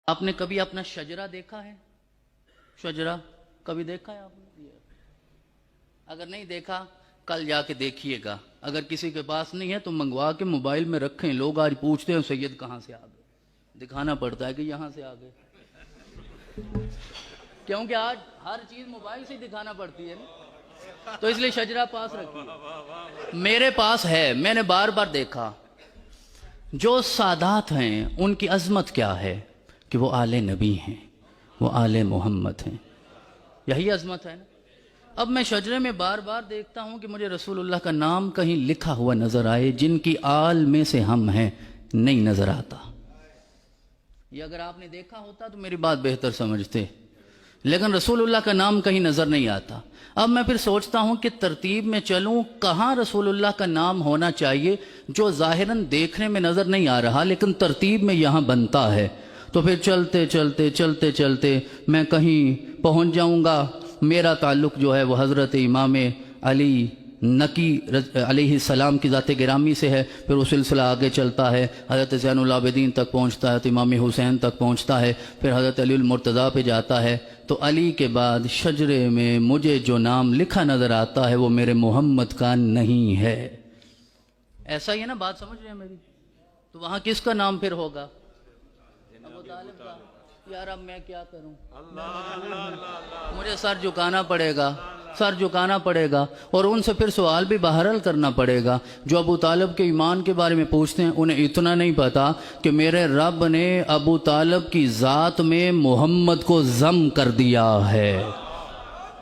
آپ نے کبھی اپنا شجرہ دیکھا ہے؟ شجرہ کبھی دیکھا ہے آپ نے؟ اگر نہیں دیکھا کل جا کے دیکھیے گا. اگر کسی کے پاس نہیں ہے تو منگوا کے موبائل میں رکھیں. لوگ آج پوچھتے ہیں سید کہاں سے آ گئے، دکھانا پڑتا ہے کہ یہاں سے آ گئے، کیونکہ آج ہر چیز موبائل سے دکھانا پڑتی ہے نا، تو اس لیے شجرہ پاس رکھیے. میرے پاس ہے، میں نے بار بار دیکھا. جو سادات ہیں ان کی عظمت کیا ہے کہ وہ آل نبی ہیں، وہ آل محمد ہیں، یہی عظمت ہے نا. اب میں شجرے میں بار بار دیکھتا ہوں کہ مجھے رسول اللہ کا نام کہیں لکھا ہوا نظر آئے. جن کی آل میں سے ہم ہیں نہیں نظر آتا. یہ اگر آپ نے دیکھا ہوتا تو میری بات بہتر سمجھتے، لیکن رسول اللہ کا نام کہیں نظر نہیں آتا. اب میں پھر سوچتا ہوں کہ ترتیب میں چلوں، کہاں رسول اللہ کا نام ہونا چاہیے جو ظاہراً دیکھنے میں نظر نہیں آ رہا لیکن ترتیب میں یہاں بنتا ہے. تو پھر چلتے چلتے چلتے چلتے میں کہیں پہنچ جاؤں گا. میرا تعلق جو ہے وہ حضرت امام علی نقی علیہ السلام کی ذات گرامی سے ہے. پھر وہ سلسلہ آگے چلتا ہے، حضرت زین العابدین تک پہنچتا ہے، تو امام حسین تک پہنچتا ہے، پھر حضرت علی المرتضیٰ پہ جاتا ہے. تو علی کے بعد شجرے میں مجھے جو نام لکھا نظر آتا ہے وہ میرے محمد کا نہیں ہے. ایسا ہی ہے نا، بات سمجھ رہے ہیں میری؟ تو وہاں کس کا نام پھر ہوگا؟ ابو طالب کا. یار اب میں کیا کروں، مجھے سر جھکانا پڑے گا، سر جھکانا پڑے گا، اور ان سے پھر سوال بھی بہرحال کرنا پڑے گا. جو ابو طالب کے ایمان کے بارے میں پوچھتے ہیں انہیں اتنا نہیں پتا کہ میرے رب نے ابو طالب کی ذات میں محمد کو ضم کر دیا ہے.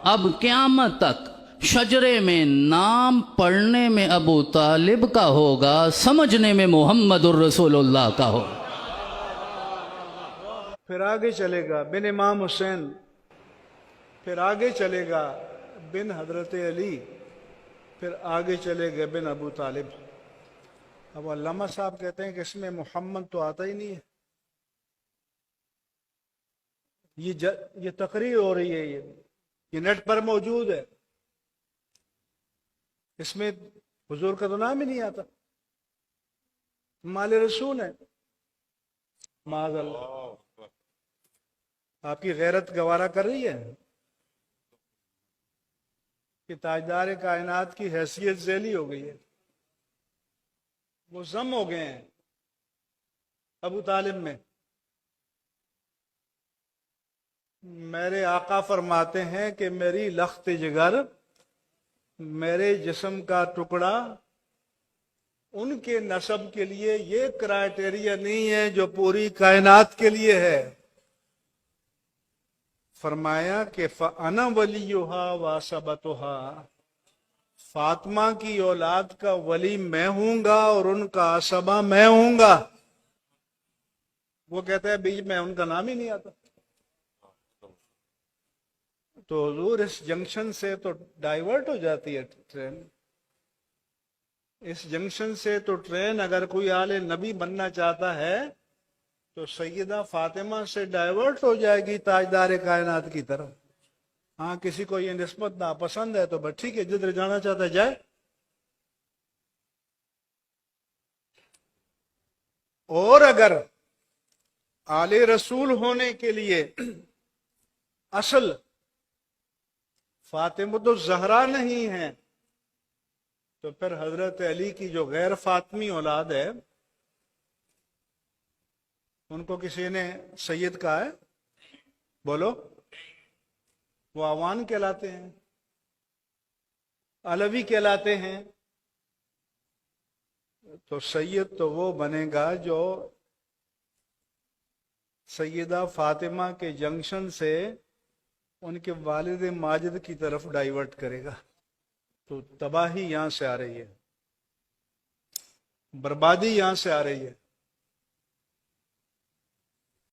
اب قیامت تک شجرے میں نام پڑھنے میں ابو طالب کا ہوگا، سمجھنے میں محمد الرسول اللہ کا ہوگا. پھر آگے چلے گا بن امام حسین، پھر آگے چلے گا بن حضرت علی، پھر آگے چلے گا بن ابو طالب. اب علامہ صاحب کہتے ہیں کہ اس میں محمد تو آتا ہی نہیں ہے. یہ تقریر ہو رہی ہے، یہ نیٹ پر موجود ہے، اس میں حضور کا تو نام ہی نہیں آتا. مال رسول ہے. معاذ اللہ. آپ کی غیرت گوارا کر رہی ہے کہ تاجدار کائنات کی حیثیت ذیلی ہو گئی ہے، وہ ضم ہو گئے ہیں ابو طالب میں. میرے آقا فرماتے ہیں کہ میری لخت جگر، میرے جسم کا ٹکڑا، ان کے نسب کے لیے یہ کرائیٹیریا نہیں ہے جو پوری کائنات کے لیے ہے. فرمایا کہ فَأَنَا وَلِيُّهَا وَعَصَبَتُهَا، فاطمہ کی اولاد کا ولی میں ہوں گا اور ان کا عصبہ میں ہوں گا. وہ کہتا ہے بیچ میں ان کا نام ہی نہیں آتا. تو حضور اس جنکشن سے تو ڈائیورٹ ہو جاتی ہے ٹرین. اس جنکشن سے تو ٹرین اگر کوئی آل نبی بننا چاہتا ہے تو سیدہ فاطمہ سے ڈائیورٹ ہو جائے گی تاجدار کائنات کی طرف. ہاں کسی کو یہ نسبت ناپسند ہے تو بس ٹھیک ہے، جدھر جانا چاہتا ہے جائے. اور اگر آل رسول ہونے کے لیے اصل فاطمۃ الزہرا نہیں ہے تو پھر حضرت علی کی جو غیر فاطمی اولاد ہے ان کو کسی نے سید کہا ہے؟ بولو. وہ اعوان کہلاتے ہیں، علوی کہلاتے ہیں. تو سید تو وہ بنے گا جو سیدہ فاطمہ کے جنکشن سے ان کے والد ماجد کی طرف ڈائیورٹ کرے گا. تو تباہی یہاں سے آ رہی ہے، بربادی یہاں سے آ رہی ہے.